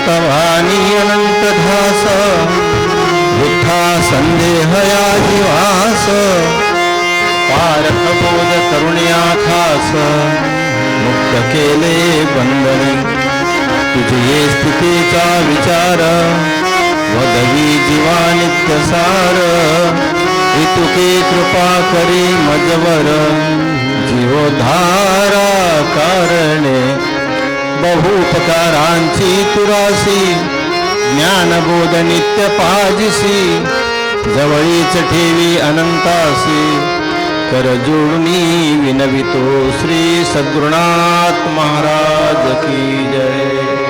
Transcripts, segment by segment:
तवानी अनंत ध्यास बुद्धा संदेहया जीवास पारख बोध करुण्या खास मुक्त केले बंधने तुझे स्थितीचा विचार वदवी जीवा नित्य सार ऋतुके कृपा करी मजवर जीवोद्धारा कारणे बहुपकारांची तुरासी ज्ञानबोध नित्य पाजिसी जवळीच ठेवी अनंतासी कर जोडणी विनवितो श्री सद्गुरुनाथ महाराज की जय.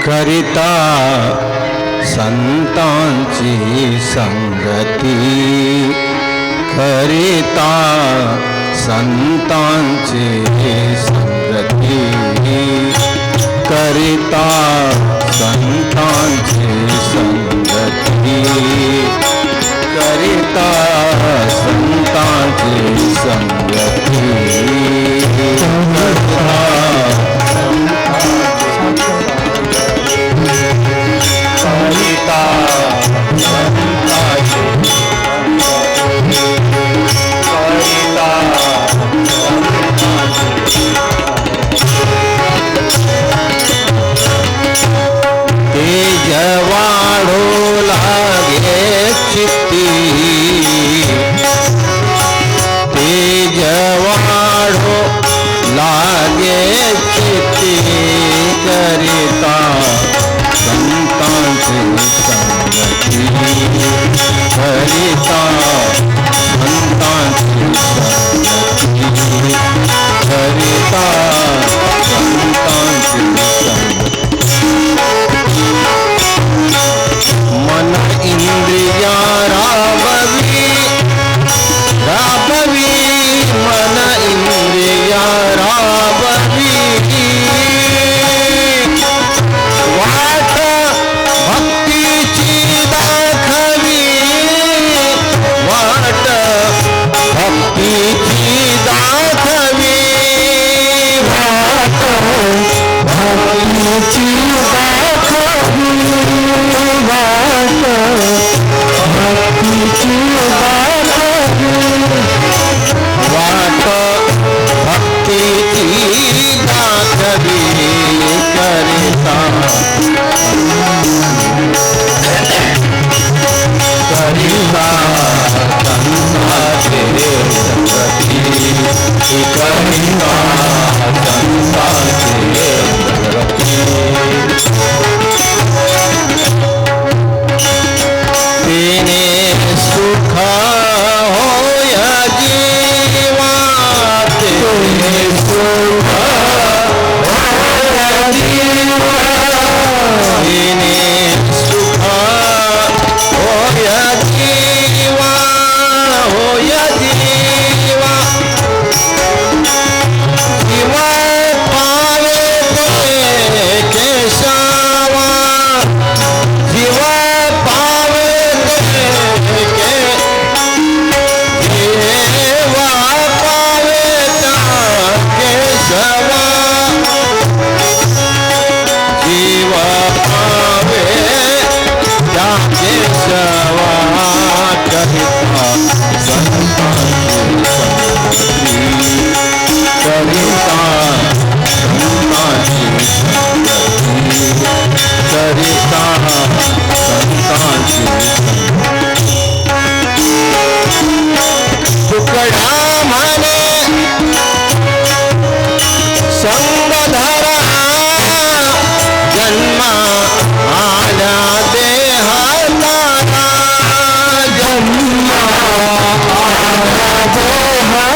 करिता संतांची संगती करिता संतांची संगती करिता संतांची संगती करिता संतांची संगती जन्मा आला देहाता जन्मा आला देहाता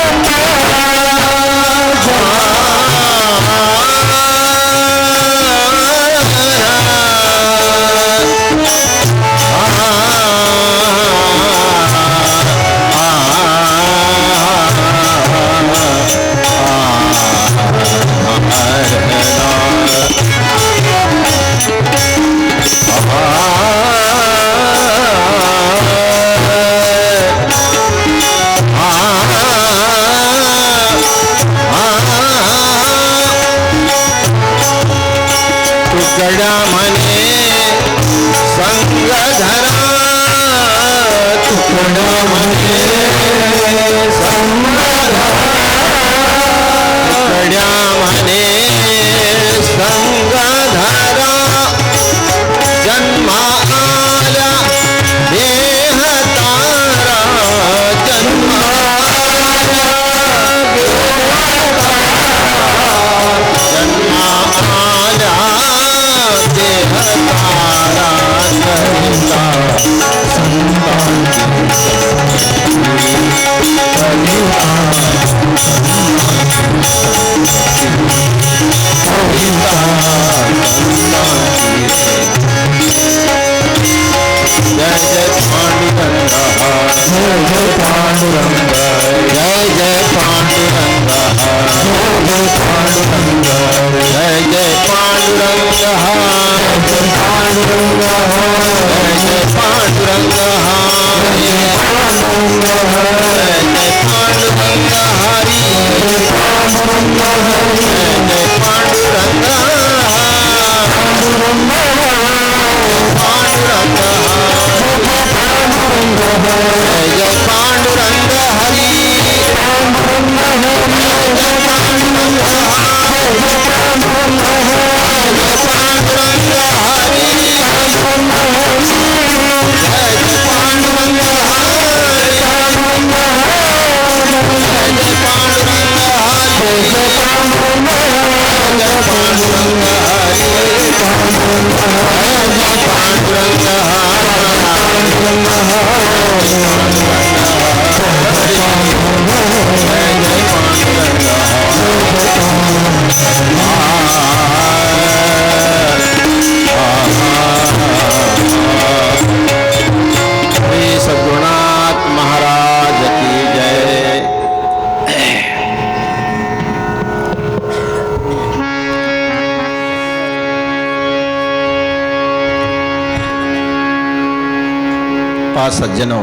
पहा सज्जनो,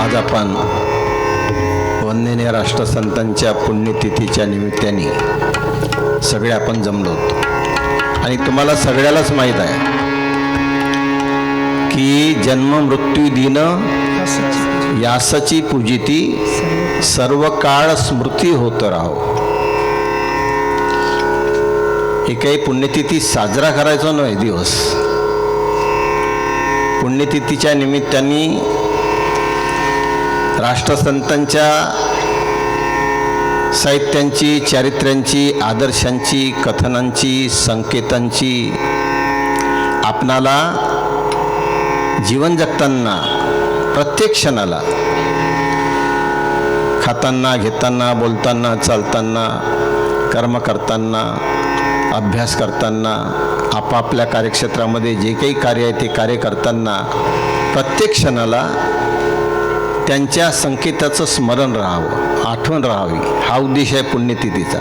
आज आपण वंदनीय राष्ट्रसंतांच्या पुण्यतिथीच्या निमित्ताने सगळे आपण जमलो होतो. आणि तुम्हाला सगळ्यालाच माहीत आहे की जन्म मृत्यू दिन यासची पूजिती, सर्व काळ स्मृती होत राहो. हे काही पुण्यतिथी साजरा करायचा नाही दिवस. पुण्यतिथीच्या निमित्ताने राष्ट्रसंतांच्या साहित्यांची, चारित्र्यांची, आदर्शांची, कथनांची, संकेतांची आपणाला जीवन जगताना प्रत्येक क्षणाला, खाताना, घेताना, बोलताना, चालताना, कर्म करताना, अभ्यास करताना, आपापल्या कार्यक्षेत्रामध्ये जे काही कार्य आहे ते कार्य करताना प्रत्येक क्षणाला त्यांच्या संकेताचं स्मरण राहावं, आठवण राहावी, हा उद्देश आहे पुण्यतिथीचा.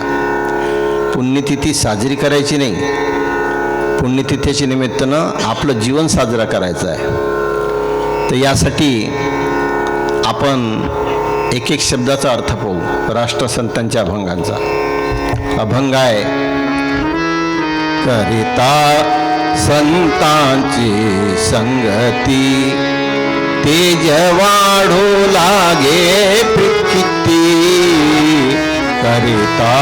पुण्यतिथी साजरी करायची नाही, पुण्यतिथीच्या निमित्तानं आपलं जीवन साजरा करायचं आहे. तर यासाठी आपण एक एक शब्दाचा अर्थ पाहू. राष्ट्रसंतांच्या अभंगांचा अभंग आहे, करिता संतांची संगती, तेज वाढू लागे किती. करिता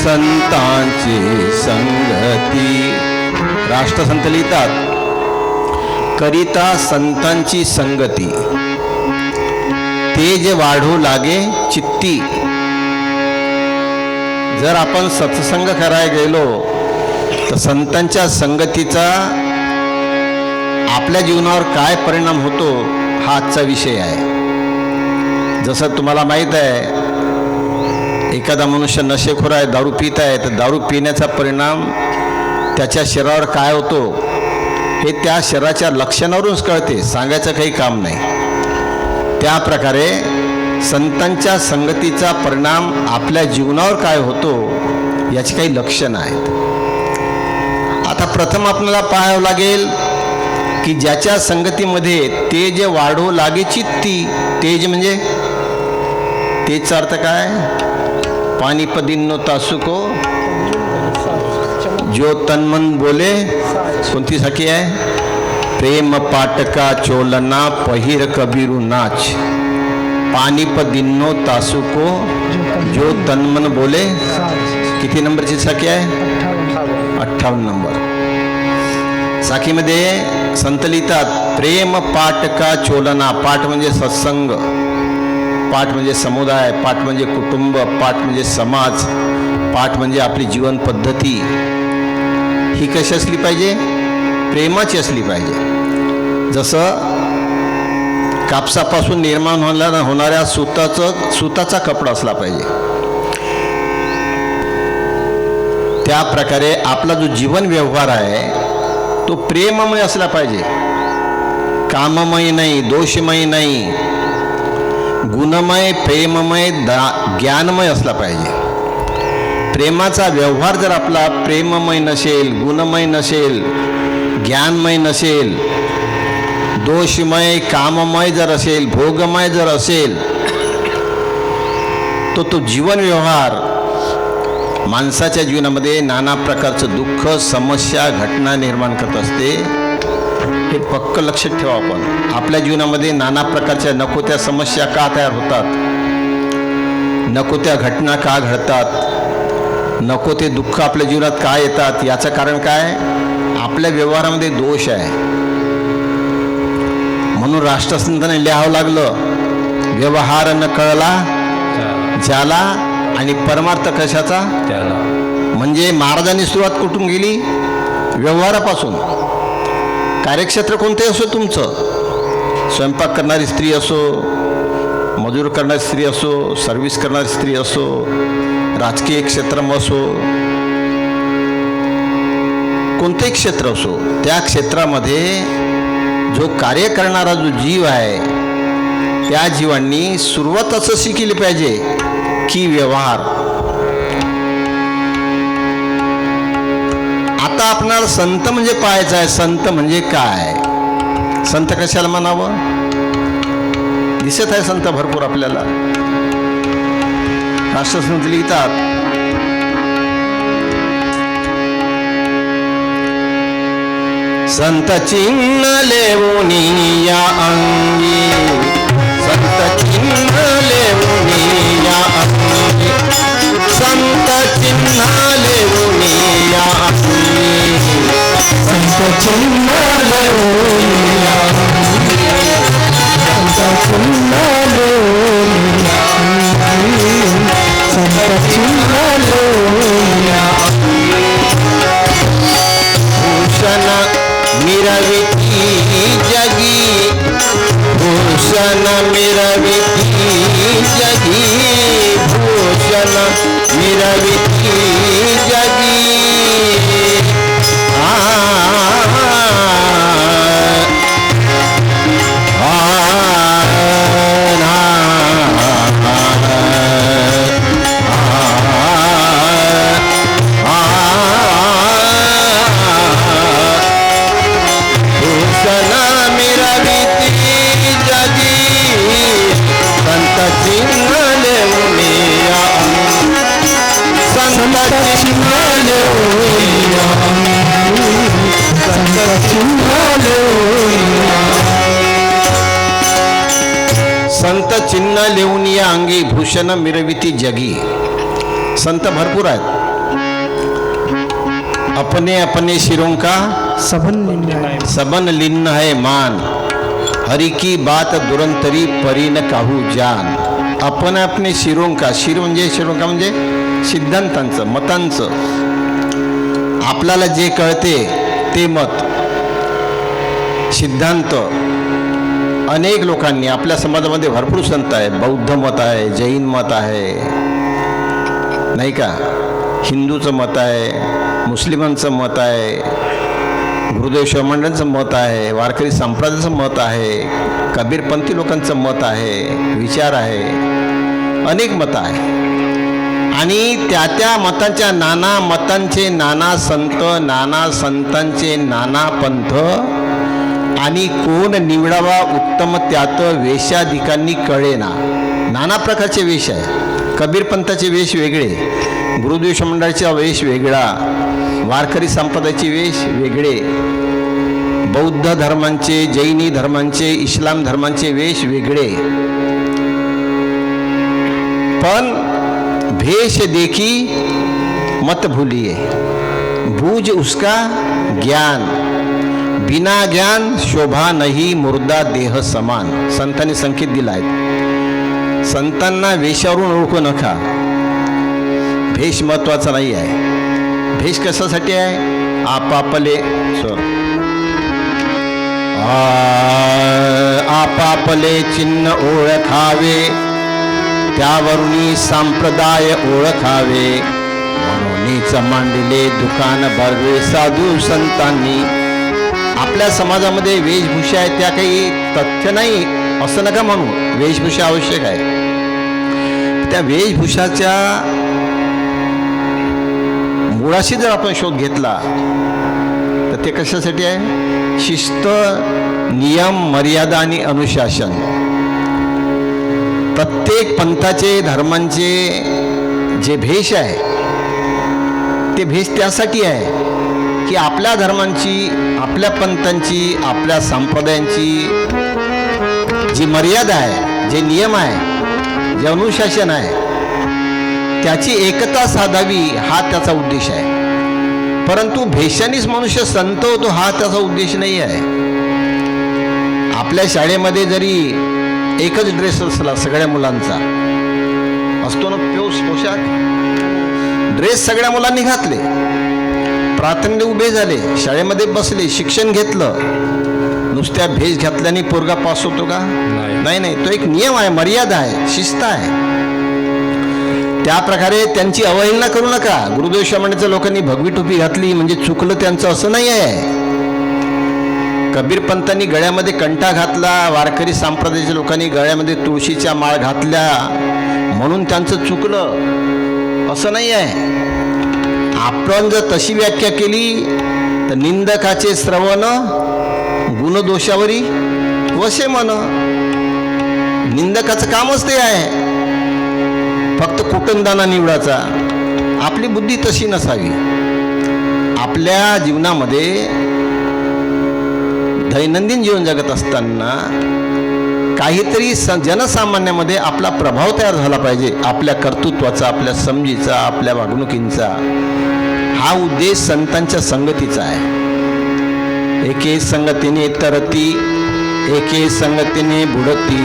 संतांची संगती. राष्ट्रसंत लिहितात, करिता संतांची संगती, तेज वाढू लागे चित्ती. जर आपण सत्संग करायला गेलो तर संतांच्या संगतीचा आपल्या जीवनावर काय परिणाम होतो हा आजचा विषय आहे. जसं तुम्हाला माहीत आहे, एखादा मनुष्य नशेखोर आहे, दारू पित आहे, तर दारू पिण्याचा परिणाम त्याच्या शरीरावर काय होतो हे त्या शरीराच्या लक्षणावरूनच कळते, सांगायचं काही काम नाही. त्या प्रकारे संतांच्या संगतीचा परिणाम आपल्या जीवनावर काय होतो याची काही लक्षणं आहेत. आता प्रथम आपल्याला पाहावं लागेल की ज्याच्या संगतीमध्ये तेज वाढू लागे चित्ती. तेज म्हणजे तेजचा अर्थ काय? पानिपदिन्नो तासुको जो तन्मन बोले. कोणती सखी आहे? प्रेम पाटका चोलना पहिर कबीरू नाच. पानिपदिन्नो तासुको जो तन्मन बोले. किती नंबरची सखी आहे? 58 नंबर. साखीमध्ये संत लिहितात, प्रेम पाटका चोलना. पाठ म्हणजे सत्संग, पाठ म्हणजे समुदाय, पाठ म्हणजे कुटुंब, पाठ म्हणजे समाज, पाठ म्हणजे आपली जीवन पद्धती. ही कशी असली पाहिजे? प्रेमाची असली पाहिजे. जसं कापसापासून निर्माण होणाऱ्या सुताचा कपडा असला पाहिजे, त्या प्रकारे आपला जो जीवन व्यवहार आहे तो प्रेममय असला पाहिजे. काममय नाही, दोषमय नाही, गुणमय, प्रेममय, ज्ञानमय असला पाहिजे. प्रेमाचा व्यवहार जर आपला प्रेममय नसेल, गुणमय नसेल, ज्ञानमय नसेल, दोषमय, काममय जर असेल, भोगमय जर असेल, तो जीवन व्यवहार माणसाच्या जीवनामध्ये नाना प्रकारचं दुःख, समस्या, घटना निर्माण करत असते. हे पक्क लक्षात ठेवा. आपण आपल्या जीवनामध्ये नाना प्रकारच्या नको त्या समस्या का तयार होतात, नको त्या घटना का घडतात, नको ते दुःख आपल्या जीवनात का येतात, याचं कारण काय? आपल्या व्यवहारामध्ये दोष आहे. म्हणून राष्ट्रसंतांनी लिहावं लागलं, व्यवहार न कळला ज्याला आणि परमार्थ कशाचा त्याला. म्हणजे महाराजांनी सुरुवात कुठून गेली? व्यवहारापासून. कार्यक्षेत्र कोणते असो तुमचं, स्वयंपाक करणारी स्त्री असो, मजूर करणारी स्त्री असो, सर्व्हिस करणारी स्त्री असो, राजकीय क्षेत्र असो, कोणतेही क्षेत्र असो, त्या क्षेत्रामध्ये जो कार्य करणारा जो जीव आहे त्या जीवांनी सुरुवात असं शिकली पाहिजे की व्यवहार. आता आता आपणाला संत म्हणजे पाहायचं आहे. संत म्हणजे काय? संत कशाला म्हणावं? दिसत आहे संत भरपूर आपल्याला. राष्ट्रसंत लिहितात, संत चिन्ह लेवुनी या अंगी, संत चिन्ह लेवुनी या अंगी, संत चिन्ह लेवुनी या अंगी, संत चिन्ह लेवुनी या अंगी, संत चिन्ह लेवुनी या अंगी, संत चिन्ह लेवुनी या अंगी. भूषण मिरविती जगी, भूषण मिरविती जगी, भूषण मिरविती जगी. संत चिन्ह लेऊन या अंगी, भूषण मिरविती जगी. संत भरपूर आहेत. अपने अपने शिरों का सबन लिन्न है मान, हरि की बात दुरंतरी परी न काहू जान. अपने अपने शिरों का, शिर म्हणजे शिरों का म्हणजे सिद्धांतांचं, मतांचं. आपल्याला जे कळते ते मत, सिद्धांत. अनेक लोकांनी आपल्या समाजामध्ये भरपूर संत आहे. बौद्ध मत आहे, जैन मत आहे, नाही का, हिंदूचं मत आहे, मुस्लिमांचं मत आहे, गुरुदेव शिवमंडळांचं मत आहे, वारकरी संप्रदायाचं मत आहे, कबीरपंथी लोकांचं मत आहे, विचार आहे, अनेक मतं आहे. आणि त्या मतांच्या, नाना मतांचे नाना संत, नाना संतांचे नाना पंथ, आणि कोण निवडावा उत्तम त्यात वेशाधिकांनी कळेना. नाना प्रकारचे वेश आहे. कबीरपंथाचे वेश वेगळे, गुरुदेव मंडळाचा वेश वेगळा, वारकरी संप्रदायाचे वेश वेगळे, बौद्ध धर्मांचे, जैनी धर्मांचे, इस्लाम धर्मांचे वेश वेगळे. पण भेष देखी मत भूलिए, बूझ उसका ज्ञान, बिना ज्ञान शोभा नाही मुर्दा देह समान. संतांनी संकेत दिला आहे. संतांना वेशावरून ओळखू नका. भेष महत्वाचा नाही आहे. भेष कशासाठी आहे? आपापले आपापले चिन्ह ओळखावे, त्यावरून संप्रदाय ओळखावे. म्हणूनच मांडले दुकान भरवे साधू संतांनी. आपल्या समाजामध्ये वेशभूषा आहे, त्या काही तथ्य नाही असं नका म्हणू. वेशभूषा आवश्यक आहे. त्या वेशभूषाच्या मुळाशी जर आपण शोध घेतला तर ते कशासाठी आहे? शिस्त, नियम, मर्यादा आणि अनुशासन. प्रत्येक पंथाचे, धर्मांचे जे भेष आहे ते भेष त्यासाठी आहे की आपल्या धर्मांची, आपल्या पंथांची, आपल्या संप्रदायांची जी मर्यादा आहे, जे नियम आहे, जे अनुशासन आहे, त्याची एकता साधावी, हा त्याचा उद्देश आहे. परंतु भेषानेच मनुष्य संत होतो हा त्याचा उद्देश नाही आहे. आपल्या शाळेमध्ये जरी एकच ड्रेस असला सगळ्या मुलांचा असतो ना, पोशाख, ड्रेस सगळ्या मुलांनी घातले, प्रार्थनेला उभे झाले, शाळेमध्ये बसले, शिक्षण घेतलं, नुसत्या भेष घातल्याने पोरगा पास होतो का? नाही. तो एक नियम आहे, मर्यादा आहे, शिस्त आहे. त्या प्रकारे त्यांची अवहेलना करू नका. गुरुदेव शिवमंडळाच्या लोकांनी भगवी टोपी घातली म्हणजे चुकलं त्यांचं असं नाही आहे. कबीरपंतांनी गळ्यामध्ये कंठा घातला, वारकरी संप्रदायाच्या लोकांनी गळ्यामध्ये तुळशीच्या माळ घातल्या म्हणून त्यांचं चुकलं असं नाही आहे. आपण जर तशी व्याख्या केली तर निंदकाचे श्रवण गुणदोषावरी वशे मन. निंदकाचं कामच ते आहे, फक्त कुटुंबांना निवडायचा. आपली बुद्धी तशी नसावी. आपल्या जीवनामध्ये दैनंदिन जीवन जगत असताना काहीतरी जनसामान्यामध्ये आपला प्रभाव तयार झाला पाहिजे. आपल्या कर्तृत्वाचा, आपल्या समजीचा, आपल्या वागणुकींचा. हा उद्देश संतांच्या संगतीचा आहे. एके संगतीने तरती, एके संगतीने बुडती,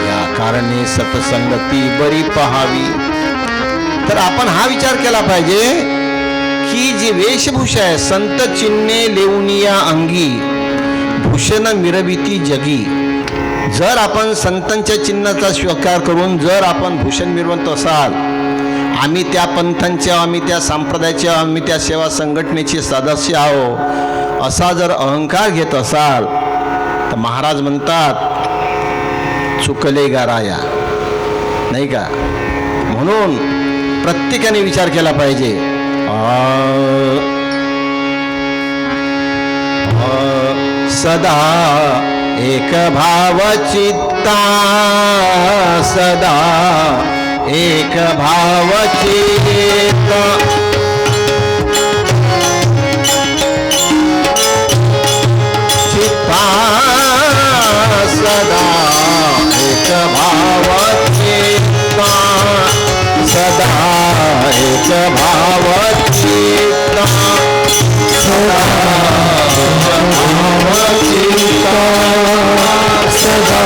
या कारणे सतसंगती बरी पहावी. तर आपण हा विचार केला पाहिजे की जी वेशभूषा आहे, संत चिन्हे लेवनिया अंगी, भूषण मिरविती जगी. जर आपण संतांच्या चिन्हाचा स्वीकार करून जर आपण भूषण मिरवत असाल, आम्ही त्या पंथांच्या, आम्ही त्या संप्रदायाच्या, आम्ही त्या सेवा संघटनेचे सदस्य आहो, असा जर अहंकार घेत असाल तर महाराज म्हणतात चुकले गाराया, नाही का. म्हणून प्रत्येकाने विचार केला पाहिजे. सदा एक भाव चित्ता, सदा एक भाव चित्ता, चित्ता सदा एक भाव चित्ता, सदा एक भाव चित्ता, सदा भाव चित्ता, सदा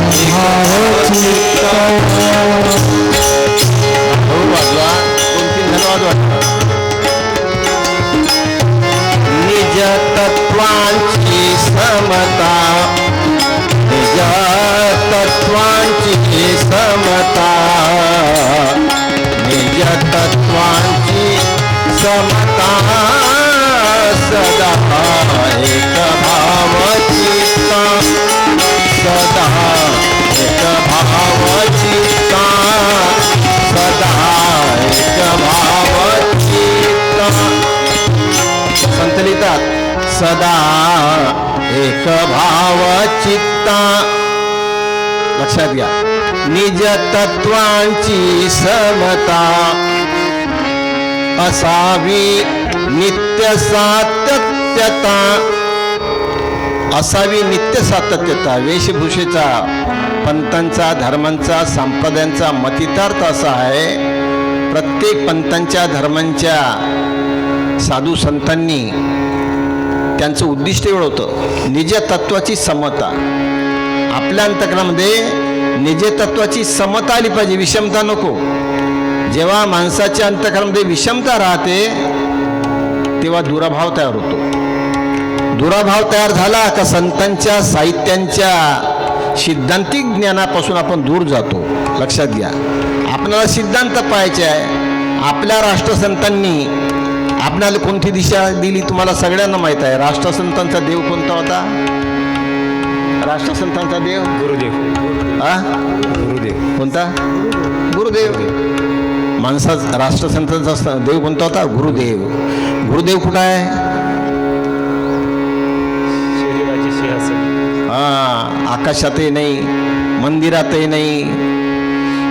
भाव चित्ता, सदा भाव चित्ता. निज तत्वांची समता, निज तत्वांची समता, निज तत्वांची समता, सदा एक भाव चित्ता, सदा एक भाव चित्ता, सदा एक भाव चित्ता. संत लिहितात सदा एक भाव चित्ता. लक्षात घ्या, निज तत्वांची समता, असावी नित्य सातत्यता, असावी नित्य सातत्यता. वेशभूषेचा, पंथांचा, धर्मांचा, संप्रदायांचा मतितार्थ असा आहे, प्रत्येक पंथांच्या, धर्मांच्या साधू संतांनी त्यांचं उद्दिष्ट एवढं होतं, निज तत्वाची समता. आपल्या अंतःकरणामध्ये निज तत्वाची समता आली पाहिजे, विषमता नको. जेव्हा माणसाच्या अंतःकरणामध्ये विषमता राहते तेव्हा दुराभाव तयार होतो. दुराभाव तयार झाला का संतांच्या, साहित्यांच्या सिद्धांतिक ज्ञानापासून आपण दूर जातो. लक्षात घ्या, आपल्याला सिद्धांत पाहायचे आहे. आपल्या राष्ट्रसंतांनी आपल्याला कोणती दिशा दिली तुम्हाला सगळ्यांना माहीत आहे. राष्ट्रसंतांचा देव कोणता होता? राष्ट्रसंतांचा देव गुरुदेव. गुरुदेव कोणता? गुरुदेव. माणसाचा राष्ट्रसंतांचा देव कोणता होता? गुरुदेव. गुरुदेव कुठं आहे? आकाशातही नाही, मंदिरातही नाही.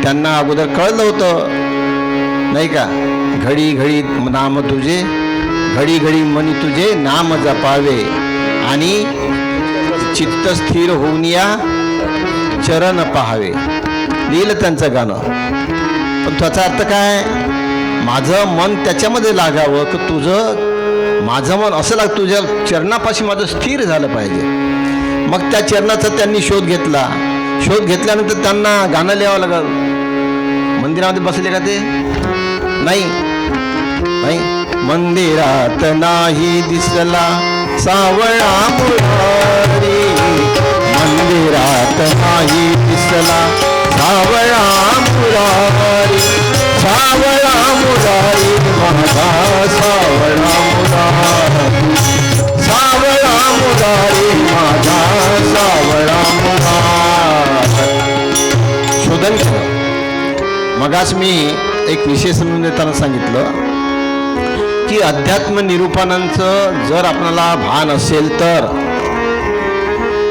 त्यांना अगोदर कळलं होतं, नाही का, घडी घडी नाम तुझे, घडी घडी मन तुझे नाम जपावे, आणि चित्त स्थिर होऊन या चरण पाहावे. लिहिलं त्यांचं गाणं. पण त्याचा अर्थ काय? माझं मन त्याच्यामध्ये लागावं की तुझं, माझं मन असं लाग, तुझ्या चरणापाशी माझं स्थिर झालं पाहिजे. मग त्या चरणाचा त्यांनी शोध घेतला. शोध घेतल्यानंतर त्यांना गाणं लिहावं लागलं. मंदिरामध्ये बसले का ते? नाही नाही. मंदिरात नाही दिसला सावळा मुरारी, मंदिरात नाही दिसला सावळा मुरारी, सावळा मुरारी माझा सावळा मुरारी, सावळा मुरारी माझा सावळा मुरारी. शोध मगाच मी एक विषय समजून देताना सांगितलं की अध्यात्म निरूपणांचं जर आपल्याला भान असेल तर,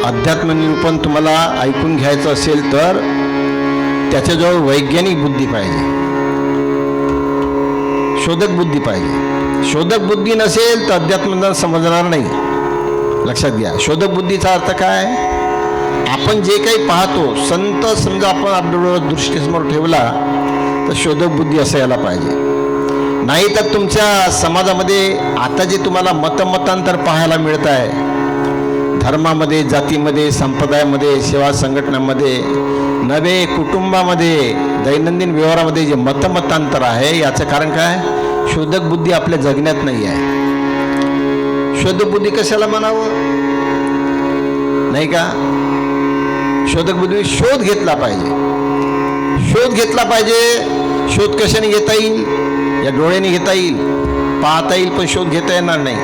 अध्यात्म निरूपण तुम्हाला ऐकून घ्यायचं असेल तर त्याच्याजवळ वैज्ञानिक बुद्धी पाहिजे, शोधक बुद्धी पाहिजे. शोधक बुद्धी नसेल तर अध्यात्म समजणार नाही. लक्षात घ्या. शोधक बुद्धीचा अर्थ काय? आपण जे काही पाहतो, संत समजा आपण आपल्या दृष्टीसमोर ठेवला तर शोधक बुद्धी असायला पाहिजे. नाही तर तुमच्या समाजामध्ये आता जे तुम्हाला मतमतांतर पाहायला मिळत आहे, धर्मामध्ये, जातीमध्ये, संप्रदायामध्ये, सेवा संघटनांमध्ये, नवे कुटुंबामध्ये, दैनंदिन व्यवहारामध्ये जे मतमतांतर आहे, याचं कारण काय? शोधक बुद्धी आपल्या जगण्यात नाही आहे. शोधक बुद्धी कशाला म्हणावं, नाही का? शोधक बुद्धी शोध घेतला पाहिजे, शोध घेतला पाहिजे. शोध कशाने घेता येईल? या डोळ्याने घेता येईल, पाहता येईल, पण शोध घेता येणार नाही.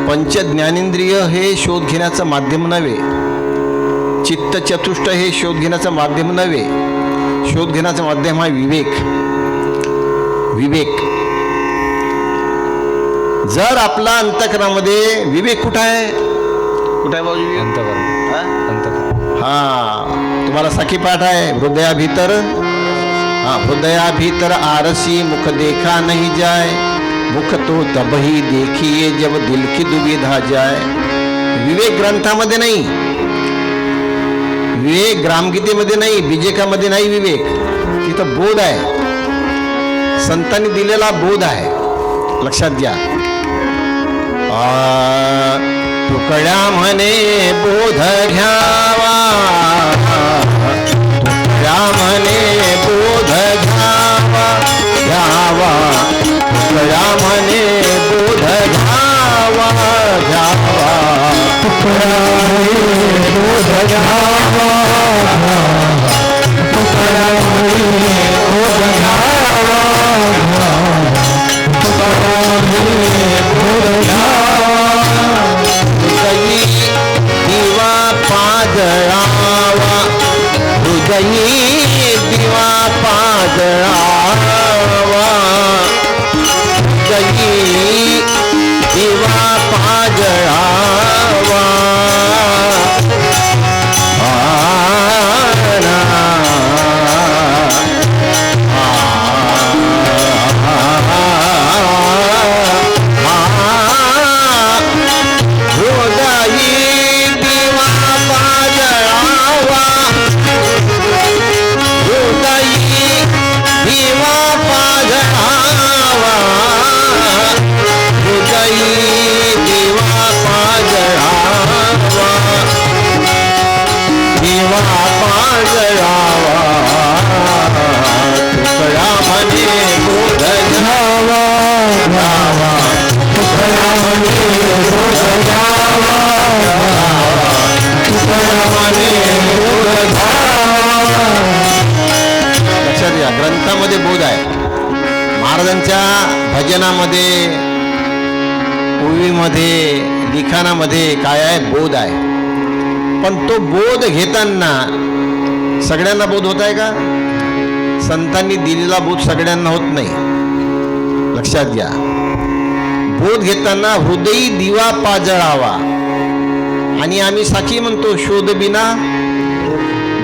पंच ज्ञानेंद्रिय हे शोध घेण्याचं माध्यम नव्हे. चित्त चतुष्ट हे शोध घेण्याचं माध्यम नव्हे. शोध घेण्याचं माध्यम हा विवेक. विवेक जर आपला अंतःकरणामध्ये विवेक कुठं आहे? कुठं आहे बाबू? अंतःकरण. हा, तुम्हाला सखी पाठ आहे, हृदया भीतर. हा, हृदया भीतर आरसी मुख देखा नहीं जाय, मुख तो तबही देखिए जब दिल की दुविधा जाय. विवेक ग्रंथामध्ये नाही, विवेक ग्रामगीतेमध्ये नाही, बीजेकामध्ये नाही. विवेक तिथं बोध आहे, संतांनी दिलेला बोध आहे. लक्षात घ्या. तुकड्या म्हणे बोध घ्यावा, तुकड्या म्हणे बोध घ्यावा, घ्यावा. तुकड्या म्हणे बोध घ्यावा, घ्यावा. तुकड्या म्हणे बोध घ्यावा, तुकड्या म्हणे बोध घ्यावा, तुकड्या म्हणे बोध घ्यावा. हृदयी दिवा पाजळावा, हृदयी दिवा पाजळावा, हृदयी दिवा पाजळावा. ग्रंथामध्ये बोध आहे. महाराजांच्या भजनामध्ये, ओवीमध्ये, लिखाणामध्ये काय आहे? बोध आहे. पण तो बोध घेताना सगळ्यांना बोध होत आहे का? संतांनी दिलेला बोध सगळ्यांना होत नाही. लक्षात घ्या. बोध घेताना हृदयी दिवा पाजळावा. आणि आम्ही साखी म्हणतो, शोध बिना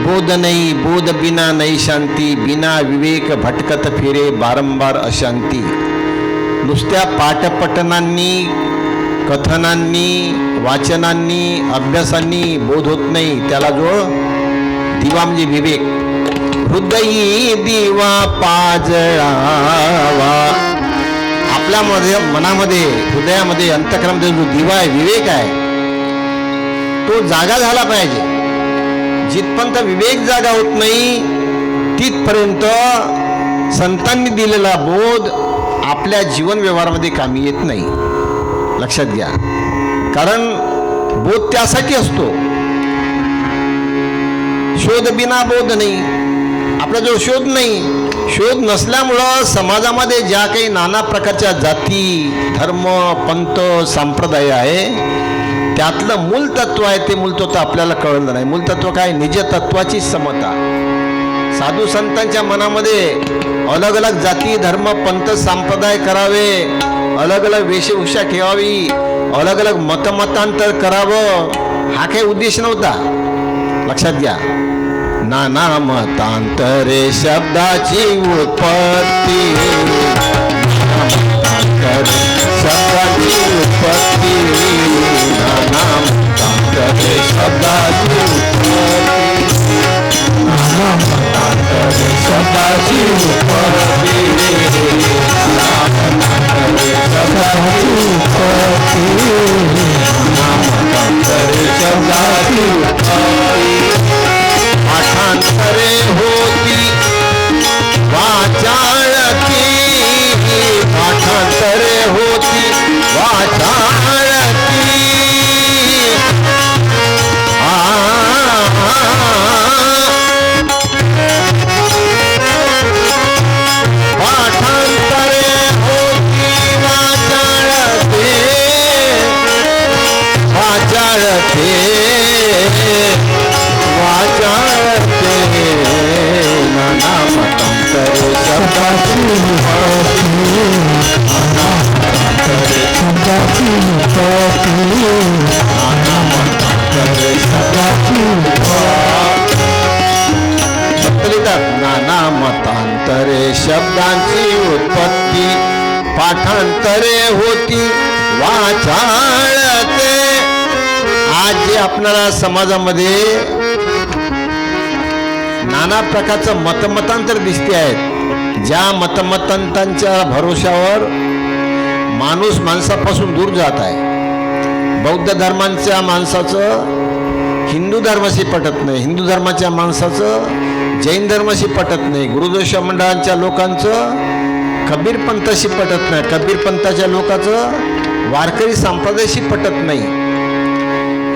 बोध नाही, बोध बिना नाही शांती, बिना विवेक भटकत फिरे बारंबार अशांती. नुसत्या पाठपठनांनी, कथनांनी, वाचनांनी, अभ्यासांनी बोध होत नाही. त्याला जो दिवा म्हणजे विवेक. हृदयी दिवा पाजळावा. आपल्यामध्ये, मनामध्ये, हृदयामध्ये, अंतःकरणामध्ये जो दिवा आहे, विवेक आहे, तो जागा झाला पाहिजे. जिथपर्यंत विवेक जागा होत नाही तिथपर्यंत संतांनी दिलेला बोध आपल्या जीवन व्यवहारामध्ये कामी येत नाही. लक्षात घ्या. कारण बोध त्यासाठी असतो. शोध बिना बोध नाही. आपला जो शोध नाही, शोध नसल्यामुळं समाजामध्ये ज्या काही नाना प्रकारच्या जाती, धर्म, पंथ, संप्रदाय आहे, त्यातलं मूल तत्व आहे, ते मूल तत्व आपल्याला कळलं नाही. मूल तत्व काय? निज तत्वाची समता. साधू संतांच्या मनामध्ये अलग अलग जाती धर्म पंथ संप्रदाय करावे, अलग अलग वेशभूषा ठेवावी, अलग अलग मतमतांतर करावं, हा काही उद्देश नव्हता. लक्षात घ्या. नाना मतांतरे शब्दाची उत्पत्ती, शब्दाची उत्पत्ती, नाना मतांतरे शब्दाची उत्पत्ती, नाना मतांतरे शब्दाची उत्पत्ती, नाना मतांतरे शब्दाची उत्पत्ती, नाना मतांतरे शब्दाची उत्पत्ती. पाठांतरे होती वाचाळती, पाठांतरे होती वाचाळती, पाठांतरे होती वाचाळते, वाचाळते, वाचाळते. नाना मतांतरे शब्दाची उत्पत्ती, नाना मतांतरे शब्दाची उत्पत्ती, नाना मतांतरे शब्दाची उत्पत्ती. नाना मतांतरे शब्दांची उत्पत्ती, पाठांतरे होती वाचाळते. आज जे आपल्याला समाजामध्ये नाना प्रकारचं मतमतांतर दिसते आहेत, ज्या मतमतांतांच्या भरोशावर माणूस माणसापासून दूर जात आहे. बौद्ध धर्मांच्या माणसाचं हिंदू धर्माशी पटत नाही, हिंदू धर्माच्या माणसाचं जैन धर्माशी पटत नाही, गुरुदोष मंडळांच्या लोकांचं कबीर पंथाशी पटत नाही, कबीर पंथाच्या लोकांचं वारकरी संप्रदायाशी पटत नाही.